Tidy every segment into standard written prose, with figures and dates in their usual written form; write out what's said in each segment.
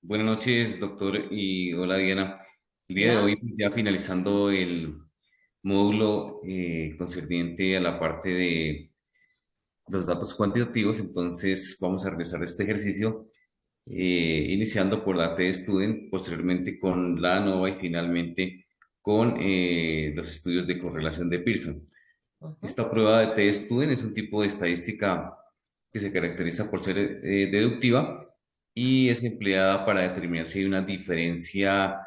Buenas noches, doctor, y hola Diana. El día de Hola. hoy, ya finalizando el módulo concerniente a la parte de los datos cuantitativos, entonces vamos a realizar este ejercicio iniciando por la T-Student, posteriormente con la ANOVA y finalmente con los estudios de correlación de Pearson. Ujú. Esta prueba de T-Student es un tipo de estadística que se caracteriza por ser deductiva y es empleada para determinar si hay una diferencia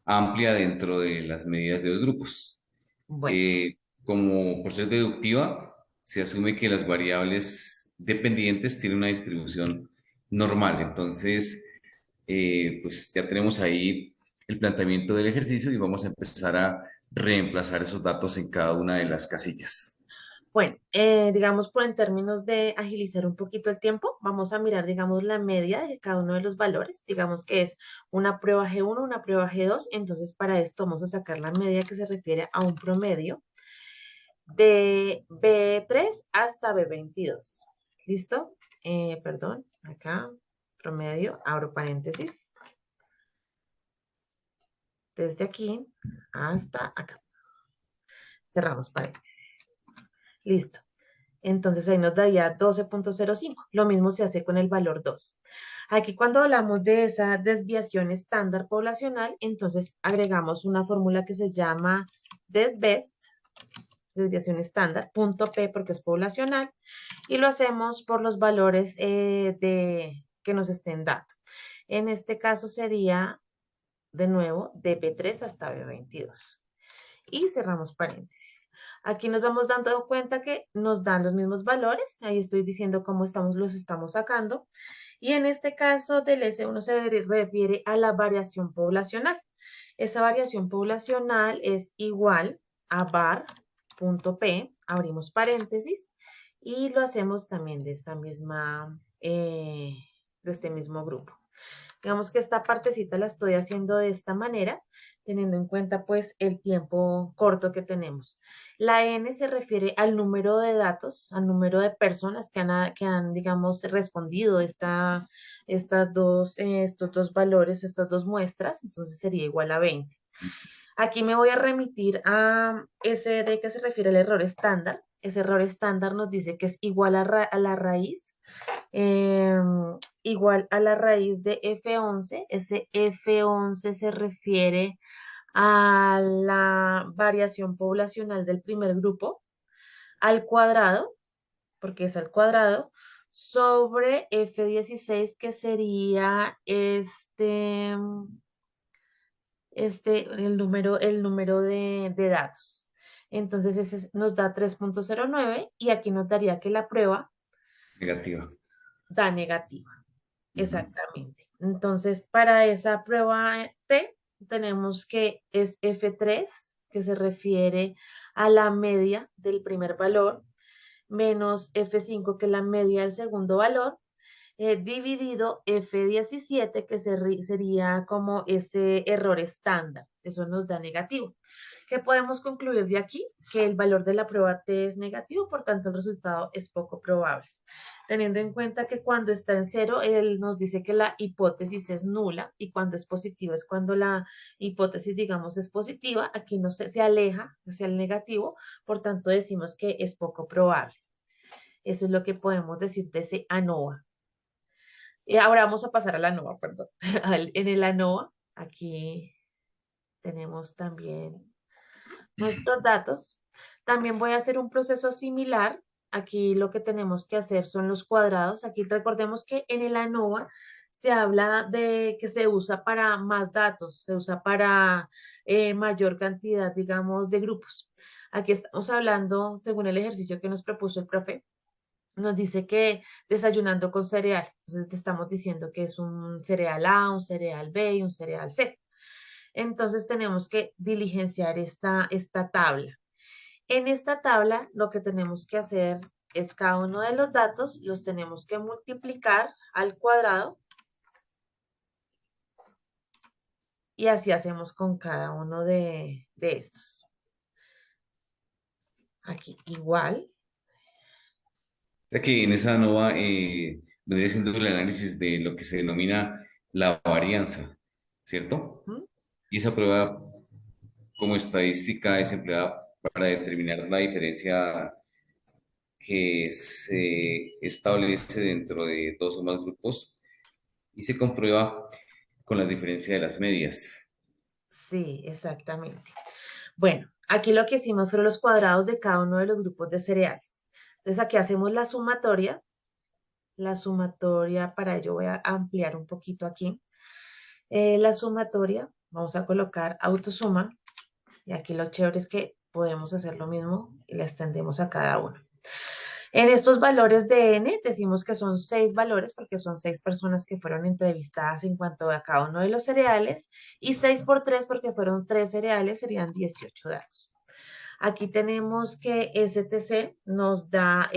amplia dentro de las medidas de los grupos. Bueno, Como por ser deductiva, se asume que las variables dependientes tienen una distribución normal. Entonces, pues ya tenemos ahí el planteamiento del ejercicio y vamos a empezar a reemplazar esos datos en cada una de las casillas. bueno, digamos por en términos de agilizar un poquito el tiempo, vamos a mirar, digamos, la media de cada uno de los valores. Digamos que es una prueba G1, una prueba G2. Entonces, para esto vamos a sacar la media que se refiere a un promedio de B3 hasta B22. ¿Listo? Perdón, acá, promedio, abro paréntesis, desde aquí hasta acá. Cerramos paréntesis. Listo. Entonces ahí nos daría 12,05. Lo mismo se hace con el valor 2. Aquí cuando hablamos de esa desviación estándar poblacional, entonces agregamos una fórmula que se llama desbest, desviación estándar, punto P porque es poblacional, y lo hacemos por los valores que nos estén dando. En este caso sería, de nuevo, de B3 hasta B22 y cerramos paréntesis. Aquí nos vamos dando cuenta que nos dan los mismos valores. Ahí estoy diciendo cómo los estamos sacando. Y en este caso del S1 se refiere a la variación poblacional. Esa variación poblacional es igual a var.p, abrimos paréntesis, y lo hacemos también de este mismo grupo. Digamos que esta partecita la estoy haciendo de esta manera, teniendo en cuenta pues el tiempo corto que tenemos. La N se refiere al número de datos, al número de personas que han digamos, respondido estos dos valores, estas dos muestras, entonces sería igual a 20. Aquí me voy a remitir a ese de que se refiere al error estándar. Ese error estándar nos dice que es igual a la raíz igual a la raíz de F11. Ese F11 se refiere a la variación poblacional del primer grupo al cuadrado, porque es al cuadrado, sobre F16, que sería el número de datos. Entonces, ese nos da 3,09 y aquí nos daría que la prueba Negativa. da negativa. Ujú. Exactamente. Entonces, para esa prueba T, tenemos que es F3, que se refiere a la media del primer valor, menos F5, que es la media del segundo valor, dividido F17, que sería como ese error estándar. Eso nos da negativo. ¿Qué podemos concluir de aquí? Que el valor de la prueba T es negativo, por tanto el resultado es poco probable. Teniendo en cuenta que cuando está en cero, él nos dice que la hipótesis es nula y cuando es positivo es cuando la hipótesis, digamos, es positiva. Aquí no se aleja hacia el negativo, por tanto decimos que es poco probable. Eso es lo que podemos decir de ese ANOVA. Y ahora vamos a pasar a la ANOVA, perdón. En el ANOVA, aquí tenemos también nuestros datos. También voy a hacer un proceso similar. Aquí lo que tenemos que hacer son los cuadrados. Aquí recordemos que en el ANOVA se habla de que se usa para más datos, se usa para mayor cantidad, digamos, de grupos. Aquí estamos hablando, según el ejercicio que nos propuso el profe, nos dice que desayunando con cereal. Entonces te estamos diciendo que es un cereal A, un cereal B y un cereal C. Entonces tenemos que diligenciar esta tabla. En esta tabla lo que tenemos que hacer es cada uno de los datos los tenemos que multiplicar al cuadrado y así hacemos con cada uno de estos. Aquí igual. O sea que en esa nova vendría siendo el análisis de lo que se denomina la varianza, ¿cierto? ¿Mm? Y esa prueba como estadística es empleada para determinar la diferencia que se establece dentro de dos o más grupos y se comprueba con la diferencia de las medias. Sí, exactamente. Bueno, aquí lo que hicimos fueron los cuadrados de cada uno de los grupos de cereales. Entonces aquí hacemos la sumatoria. La sumatoria, para ello voy a ampliar un poquito aquí. La sumatoria, vamos a colocar autosuma. Y aquí lo chévere es que podemos hacer lo mismo y le extendemos a cada uno. En estos valores de n decimos que son 6 valores porque son 6 personas que fueron entrevistadas en cuanto a cada uno de los cereales y 6 por 3 porque fueron 3 cereales, serían 18 datos. Aquí tenemos que STC nos da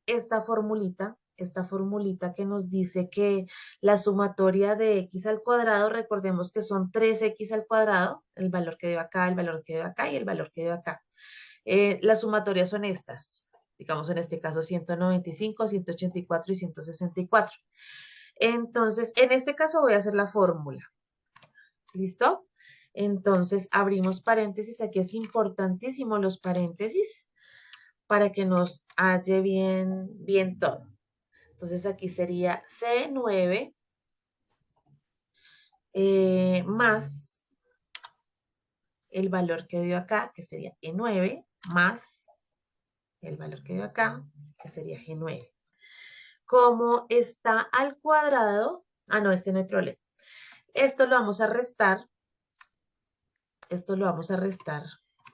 esta formulita que nos dice que la sumatoria de x al cuadrado, recordemos que son 3x al cuadrado, el valor que dio acá, el valor que dio acá y el valor que dio acá. Las sumatorias son estas, digamos en este caso 195, 184 y 164. Entonces, en este caso voy a hacer la fórmula. ¿Listo? Entonces, abrimos paréntesis. Aquí es importantísimo los paréntesis para que nos halle bien, bien todo. Entonces, aquí sería C9 más el valor que dio acá, que sería E9, más el valor que dio acá, que sería G9. Como está al cuadrado, no, este no hay problema. Esto lo vamos a restar,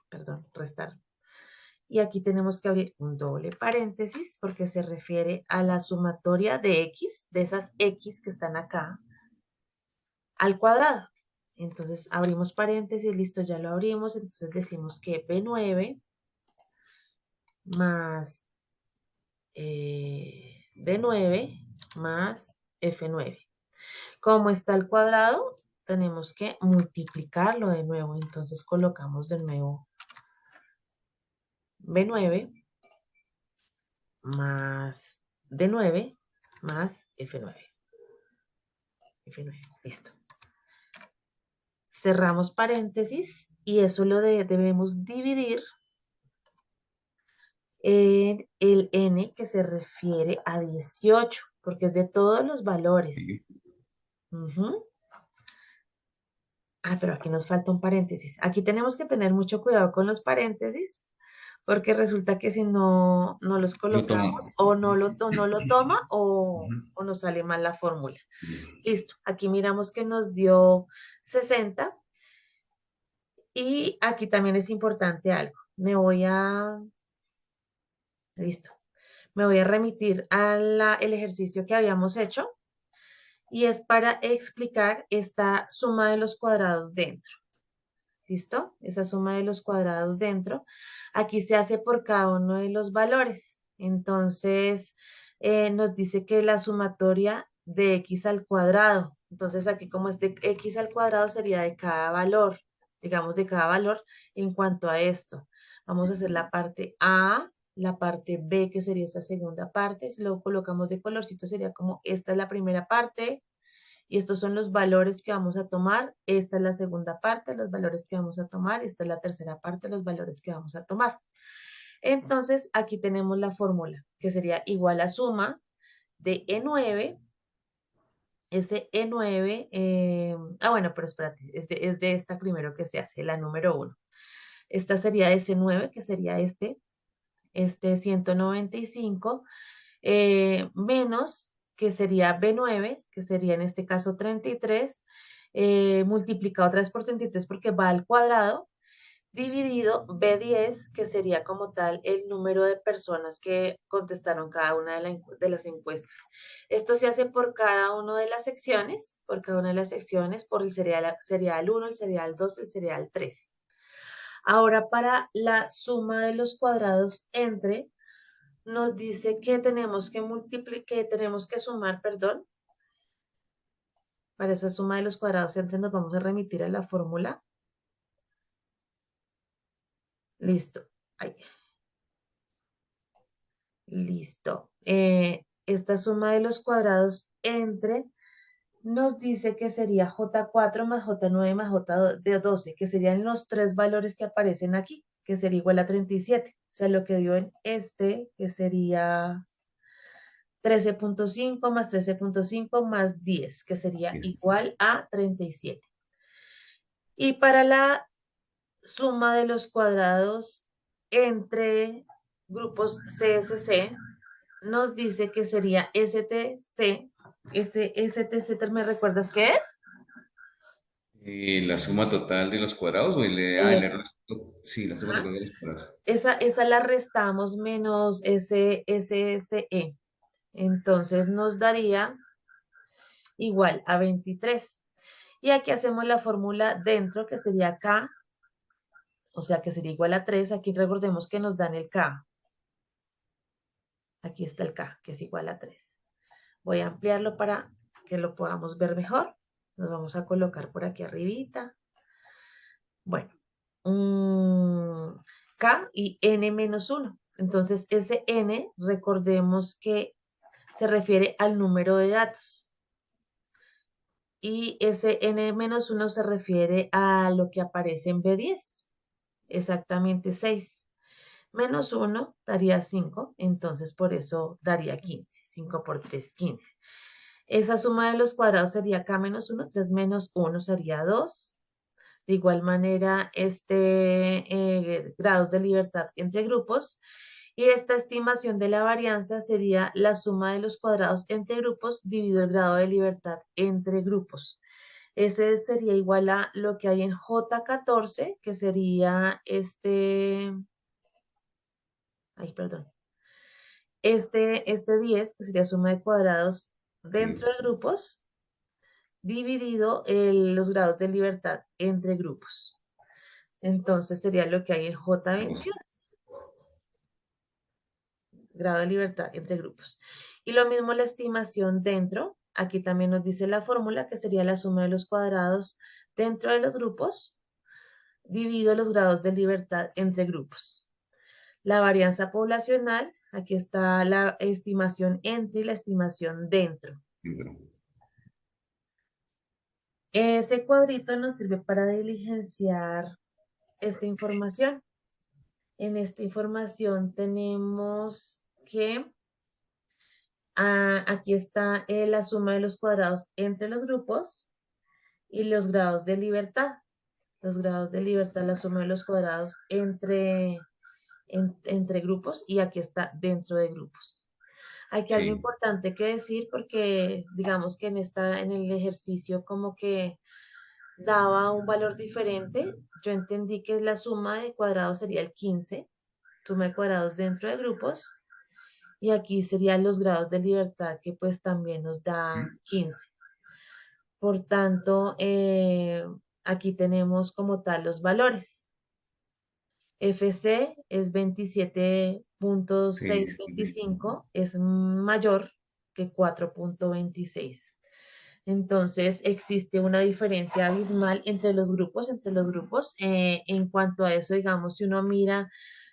perdón, restar. Y aquí tenemos que abrir un doble paréntesis porque se refiere a la sumatoria de x, de esas x que están acá, al cuadrado. Entonces abrimos paréntesis, listo, ya lo abrimos. Entonces decimos que B9 más D9 más F9. Como está al cuadrado, tenemos que multiplicarlo de nuevo. Entonces colocamos de nuevo B9 más D9 más F9. F9, listo. Cerramos paréntesis y eso debemos dividir en el n que se refiere a 18, porque es de todos los valores. ¿Sí? Ujú. Pero aquí nos falta un paréntesis. Aquí tenemos que tener mucho cuidado con los paréntesis, porque resulta que si no los Lo colocamos, tomamos. o no lo toma o, Ujú. o nos sale mal la fórmula. Listo, aquí miramos que nos dio 60 y aquí también es importante algo. Listo, me voy a remitir al el ejercicio que habíamos hecho y es para explicar esta suma de los cuadrados dentro. ¿Listo? Esa suma de los cuadrados dentro. Aquí se hace por cada uno de los valores. Entonces, nos dice que la sumatoria de x al cuadrado. Entonces, aquí como es de x al cuadrado sería de cada valor, digamos de cada valor en cuanto a esto. Vamos a hacer la parte A, la parte B, que sería esta segunda parte. Si lo colocamos de colorcito, sería como esta es la primera parte, y estos son los valores que vamos a tomar. Esta es la segunda parte, los valores que vamos a tomar. Esta es la tercera parte, los valores que vamos a tomar. Entonces, aquí tenemos la fórmula, que sería igual a suma de E9. Ese E9, bueno, pero espérate, es de esta primero que se hace, la número 1. Esta sería ese 9, que sería este 195, menos, que sería B9, que sería en este caso 33, multiplicado otra vez por 33 porque va al cuadrado, dividido B10, que sería como tal el número de personas que contestaron cada una de las encuestas. Esto se hace por cada una de las secciones, por el serial 1, el serial 2, el serial 3. Ahora, para la suma de los cuadrados entre, nos dice que tenemos que sumar, perdón, para esa suma de los cuadrados entre nos vamos a remitir a la fórmula. Listo. Ay, listo. Esta suma de los cuadrados entre nos dice que sería J4 más J9 más J12, que serían los tres valores que aparecen aquí, que sería igual a 37. O sea, lo que dio en este, que sería 13,5 más 13,5 más 10, que sería Yes. igual a 37. Y para la suma de los cuadrados entre grupos CSC, nos dice que sería STC. STC, ¿me recuerdas qué es? La suma total de los cuadrados o el Eso. error. Sí, la suma Ajá. total de los cuadrados. Esa la restamos menos SSE. Entonces nos daría igual a 23. Y aquí hacemos la fórmula dentro, que sería K, o sea que sería igual a 3. Aquí recordemos que nos dan el K. Aquí está el K, que es igual a 3. Voy a ampliarlo para que lo podamos ver mejor. Nos vamos a colocar por aquí arribita. Bueno, K y N menos 1. Entonces, ese N, recordemos que se refiere al número de datos. Y ese N menos 1 se refiere a lo que aparece en B10. Exactamente 6. Menos 1 daría 5, entonces por eso daría 15. 5 por 3, 15. Esa suma de los cuadrados sería K menos 1, 3 menos 1 sería 2. De igual manera, grados de libertad entre grupos. Y esta estimación de la varianza sería la suma de los cuadrados entre grupos dividido el grado de libertad entre grupos. Ese sería igual a lo que hay en J14, que sería ay, perdón, este 10, que sería suma de cuadrados dentro de Sí. grupos, dividido los grados de libertad entre grupos. Entonces sería lo que hay en Vamos. J21, grado de libertad entre grupos. Y lo mismo la estimación dentro. Aquí también nos dice la fórmula, que sería la suma de los cuadrados dentro de los grupos, dividido los grados de libertad entre grupos. La varianza poblacional, aquí está la estimación entre y la estimación dentro. Sí, pero- Ese cuadrito nos sirve para diligenciar esta información. En esta información tenemos que aquí está la suma de los cuadrados entre los grupos y los grados de libertad. Los grados de libertad, la suma de los cuadrados entre grupos, y aquí está dentro de grupos. Aquí algo sí. importante que decir, porque digamos que en el ejercicio como que daba un valor diferente. Yo entendí que la suma de cuadrados sería el 15, suma de cuadrados dentro de grupos, y aquí serían los grados de libertad, que pues también nos da 15. Por tanto, aquí tenemos como tal los valores. FC es Sí, sí, sí. 27.625, es mayor que 4,26. Entonces, existe una diferencia abismal entre los grupos. En cuanto a eso, digamos, si uno mira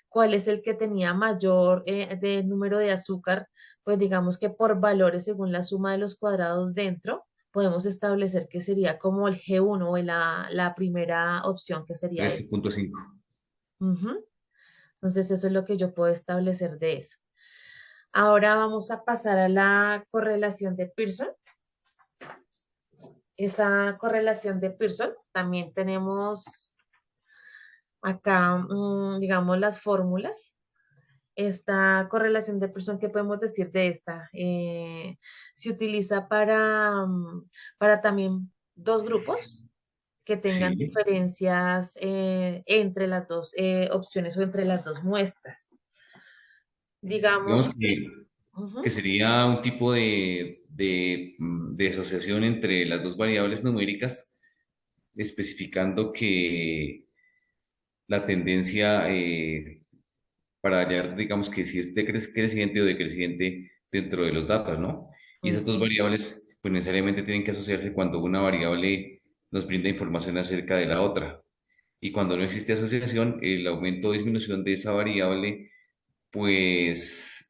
cuál es el que tenía mayor de número de azúcar, pues digamos que por valores según la suma de los cuadrados dentro, podemos establecer que sería como el G1 o la primera opción, que sería esa. 13,5. Ujú. Entonces, eso es lo que yo puedo establecer de eso. Ahora vamos a pasar a la correlación de Pearson. Esa correlación de Pearson, también tenemos acá, digamos, las fórmulas. Esta correlación de Pearson, ¿qué podemos decir de esta? Se utiliza para también dos grupos que tengan Sí. diferencias entre las dos opciones o entre las dos muestras. Digamos Digamos que, que ujú, sería un tipo de asociación entre las dos variables numéricas, especificando que la tendencia para hallar, digamos que si es creciente o decreciente dentro de los datos, ¿no? Y esas dos ujú, variables, pues necesariamente tienen que asociarse cuando una variable nos brinda información acerca de la otra. Y cuando no existe asociación, el aumento o disminución de esa variable, pues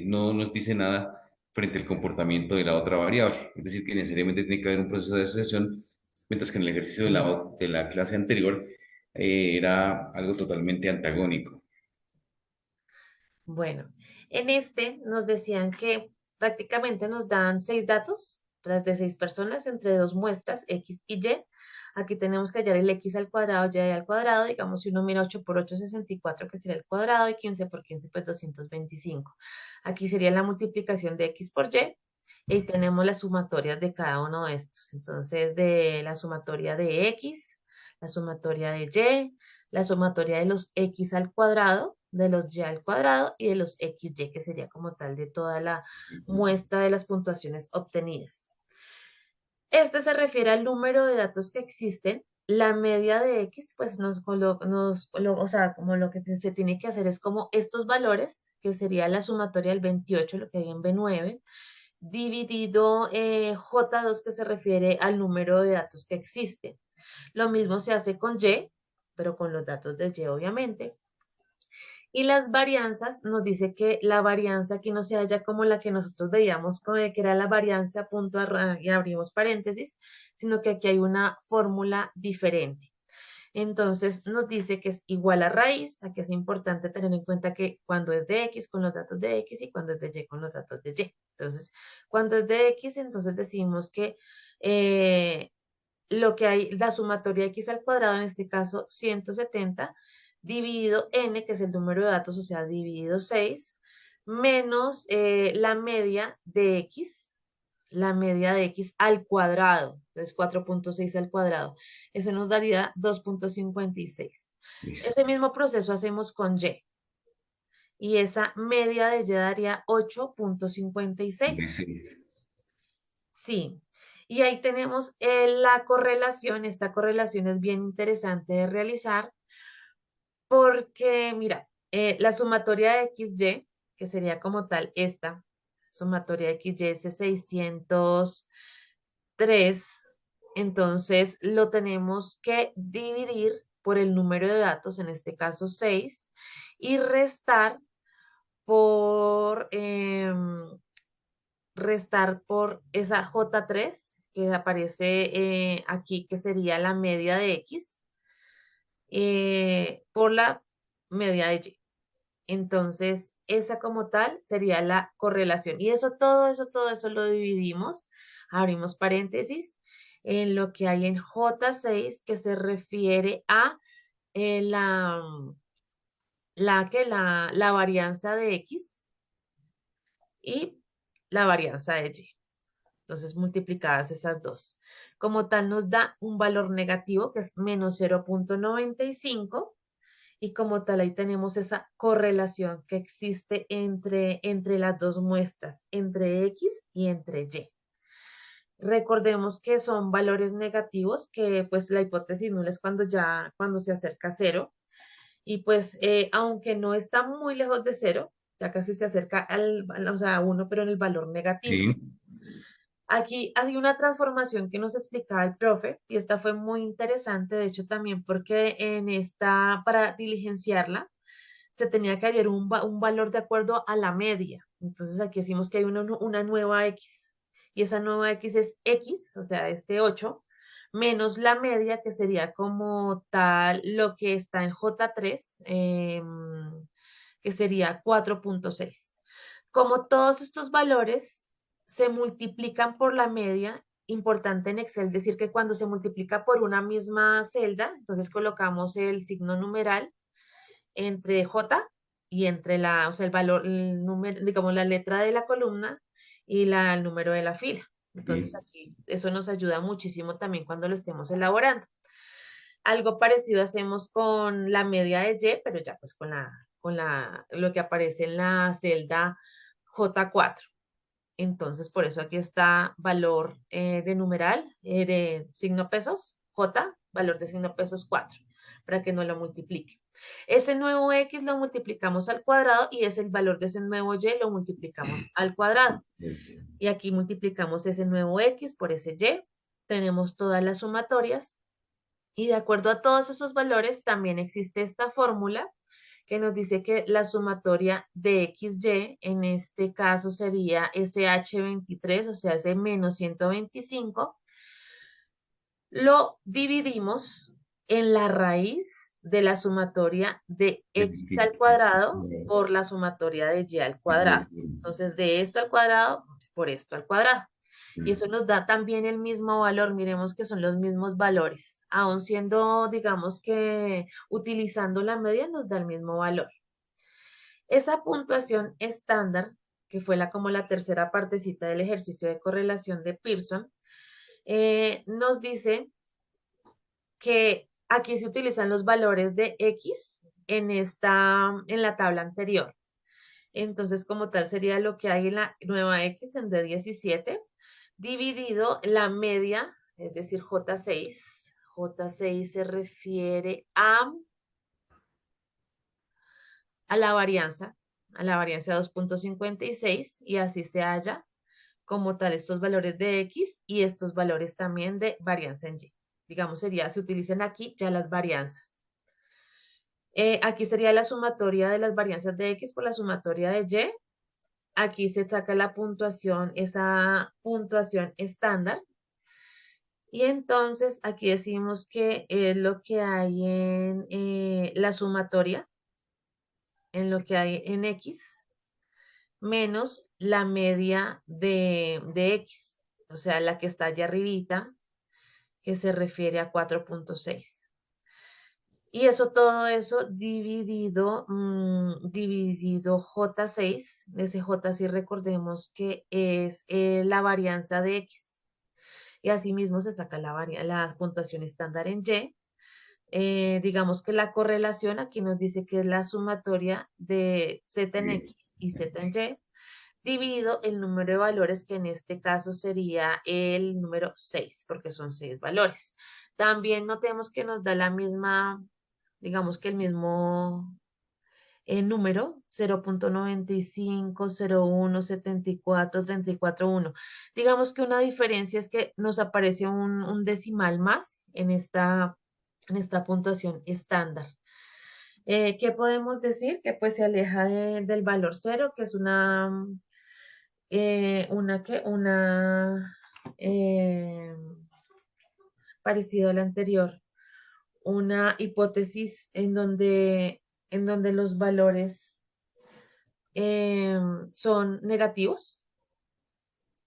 no nos dice nada frente al comportamiento de la otra variable. Es decir, que necesariamente tiene que haber un proceso de asociación, mientras que en el ejercicio de la clase anterior era algo totalmente antagónico. Bueno, en este nos decían que prácticamente nos dan 6 datos, las de 6 personas entre dos muestras, X y Y. Aquí tenemos que hallar el X al cuadrado, Y al cuadrado. Digamos, si uno mira 8 por 8, 64, que sería el cuadrado, y 15 por 15, pues 225. Aquí sería la multiplicación de X por Y, y tenemos las sumatorias de cada uno de estos. Entonces, de la sumatoria de X, la sumatoria de Y, la sumatoria de los X al cuadrado, de los Y al cuadrado y de los XY, que sería como tal de toda la muestra de las puntuaciones obtenidas. Este se refiere al número de datos que existen. La media de X, pues o sea, como lo que se tiene que hacer es como estos valores, que sería la sumatoria del 28, lo que hay en B9, dividido J2, que se refiere al número de datos que existen. Lo mismo se hace con Y, pero con los datos de Y, obviamente. Y las varianzas nos dice que la varianza aquí no se halla como la que nosotros veíamos, que era la varianza punto y abrimos paréntesis, sino que aquí hay una fórmula diferente. Entonces nos dice que es igual a raíz. Aquí es importante tener en cuenta que cuando es de X con los datos de X y cuando es de Y con los datos de Y. Entonces, cuando es de X, entonces decimos que eh, lo que hay, la sumatoria X al cuadrado, en este caso 170, dividido N, que es el número de datos, o sea, dividido 6, menos la media de X al cuadrado, entonces 4.6 al cuadrado. Eso nos daría 2.56. Ese Listo. mismo proceso hacemos con y esa media de Y daría 8.56. 16. Sí, y ahí tenemos la correlación. Esta correlación es bien interesante de realizar porque, mira, la sumatoria de XY, que sería como tal esta, sumatoria de XY es de 603, entonces lo tenemos que dividir por el número de datos, en este caso 6, y por, em, restar por esa J3 que aparece aquí, que sería la media de X, por la media de Y. Entonces, esa como tal sería la correlación. Y todo eso lo dividimos, abrimos paréntesis, en lo que hay en J6, que se refiere a la varianza de X y la varianza de Y. Entonces, multiplicadas esas dos. Como tal, nos da un valor negativo que es menos 0.95, y como tal, ahí tenemos esa correlación que existe entre las dos muestras, entre X y entre Y. Recordemos que son valores negativos, que pues la hipótesis nula es cuando se acerca a cero, y pues aunque no está muy lejos de cero, ya casi se acerca o sea, a uno, pero en el valor negativo. Sí, Aquí hay una transformación que nos explicaba el profe, y esta fue muy interesante, de hecho también porque para diligenciarla, se tenía que hallar un valor de acuerdo a la media. Entonces aquí decimos que hay una nueva X, y esa nueva X es X, o sea, este 8 menos la media, que sería como tal lo que está en J3, que sería 4.6. Como todos estos valores se multiplican por la media, importante en Excel decir que cuando se multiplica por una misma celda, entonces colocamos el signo numeral entre J y entre o sea, el valor, el número, digamos, la letra de la columna y el número de la fila. Entonces sí, aquí eso nos ayuda muchísimo también cuando lo estemos elaborando. Algo parecido hacemos con la media de Y, pero ya pues lo que aparece en la celda J4. Entonces, por eso aquí está valor de numeral, de signo pesos, J, valor de signo pesos 4, para que no lo multiplique. Ese nuevo X lo multiplicamos al cuadrado, y es el valor de ese nuevo Y lo multiplicamos al cuadrado. Y aquí multiplicamos ese nuevo X por ese Y. Tenemos todas las sumatorias, y de acuerdo a todos esos valores también existe esta fórmula, que nos dice que la sumatoria de XY, en este caso sería SH23, o sea, ese menos 125, lo dividimos en la raíz de la sumatoria de X al cuadrado por la sumatoria de Y al cuadrado. Entonces, de esto al cuadrado por esto al cuadrado. Y eso nos da también el mismo valor. Miremos que son los mismos valores. Aun siendo, digamos que utilizando la media, nos da el mismo valor. Esa puntuación estándar, que fue como la tercera partecita del ejercicio de correlación de Pearson, nos dice que aquí se utilizan los valores de X en la tabla anterior. Entonces, como tal, sería lo que hay en la nueva X en D17 dividido la media, es decir, J6. J6 se refiere a la varianza 2.56 y así se halla como tal estos valores de X y estos valores también de varianza en Y. Digamos, se utilizan aquí ya las varianzas. Aquí sería la sumatoria de las varianzas de X por la sumatoria de Y. Aquí se saca la puntuación, esa puntuación estándar. Y entonces aquí decimos que es lo que hay en la sumatoria, en lo que hay en X, menos la media de X, o sea, la que está allá arribita, que se refiere a 4.6. Y eso, todo eso dividido J6, ese J6 recordemos que es la varianza de X. Y asimismo se saca la puntuación estándar en Y. Digamos que la correlación aquí nos dice que es la sumatoria de Z en X y Z en Y, dividido el número de valores, que en este caso sería el número 6, porque son 6 valores. También notemos que nos da la misma, digamos que el mismo número 0.95, 01, 74, 34, 1. Digamos que una diferencia es que nos aparece un decimal más en esta puntuación estándar. ¿Qué podemos decir? Que pues se aleja del valor cero, que es una parecido a la anterior, una hipótesis en donde los valores son negativos,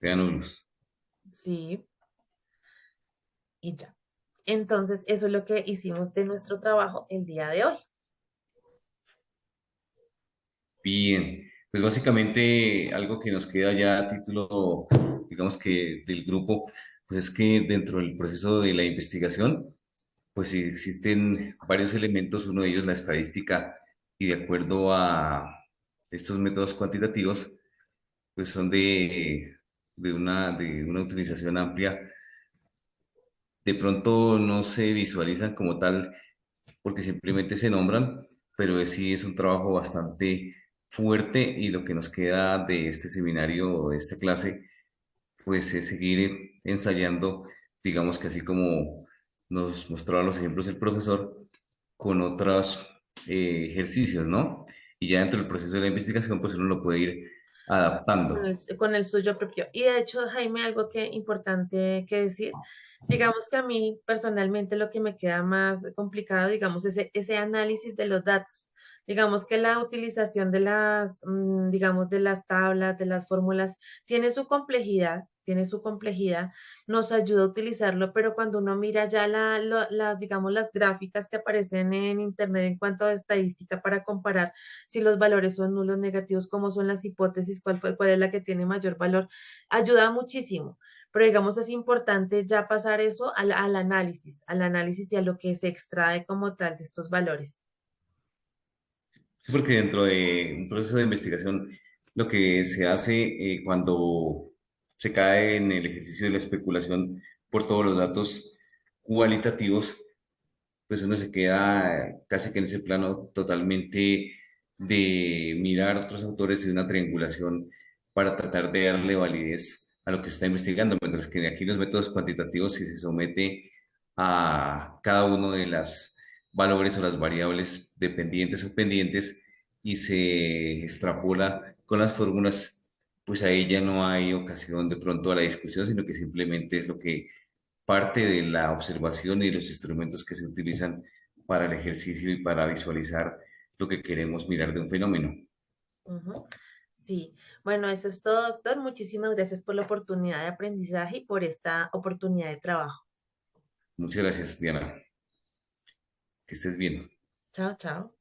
Quedan nulos. sí, y ya. Entonces, eso es lo que hicimos de nuestro trabajo el día de hoy. Bien, pues básicamente algo que nos queda ya a título, digamos que del grupo, pues es que dentro del proceso de la investigación, pues sí existen varios elementos, uno de ellos la estadística, y de acuerdo a estos métodos cuantitativos, pues son de una utilización amplia. De pronto no se visualizan como tal porque simplemente se nombran, pero sí es un trabajo bastante fuerte y lo que nos queda de este seminario o de esta clase, pues es seguir ensayando, digamos que así como nos mostraba los ejemplos el profesor, con otros ejercicios, ¿no? Y ya dentro del proceso de la investigación, pues uno lo puede ir adaptando. Con el suyo propio. Y de hecho, Jaime, algo que importante que decir, digamos que a mí personalmente lo que me queda más complicado, digamos, ese análisis de los datos. Digamos que la utilización de digamos, de las tablas, de las fórmulas, tiene su complejidad, nos ayuda a utilizarlo, pero cuando uno mira ya digamos, las gráficas que aparecen en Internet en cuanto a estadística para comparar si los valores son nulos, negativos, cómo son las hipótesis, cuál es la que tiene mayor valor, ayuda muchísimo. Pero digamos, es importante ya pasar eso al análisis y a lo que se extrae como tal de estos valores. Sí, porque dentro de un proceso de investigación, lo que se hace cuando se cae en el ejercicio de la especulación por todos los datos cualitativos, pues uno se queda casi que en ese plano totalmente de mirar otros autores y una triangulación para tratar de darle validez a lo que se está investigando, mientras que aquí los métodos cuantitativos, si se somete a cada uno valores o las variables dependientes o pendientes y se extrapola con las fórmulas, pues ahí ya no hay ocasión de pronto a la discusión, sino que simplemente es lo que parte de la observación y los instrumentos que se utilizan para el ejercicio y para visualizar lo que queremos mirar de un fenómeno. Ujú. Sí, bueno, eso es todo, doctor. Muchísimas gracias por la oportunidad de aprendizaje y por esta oportunidad de trabajo. Muchas gracias, Diana. Que estés bien. Chao, chao.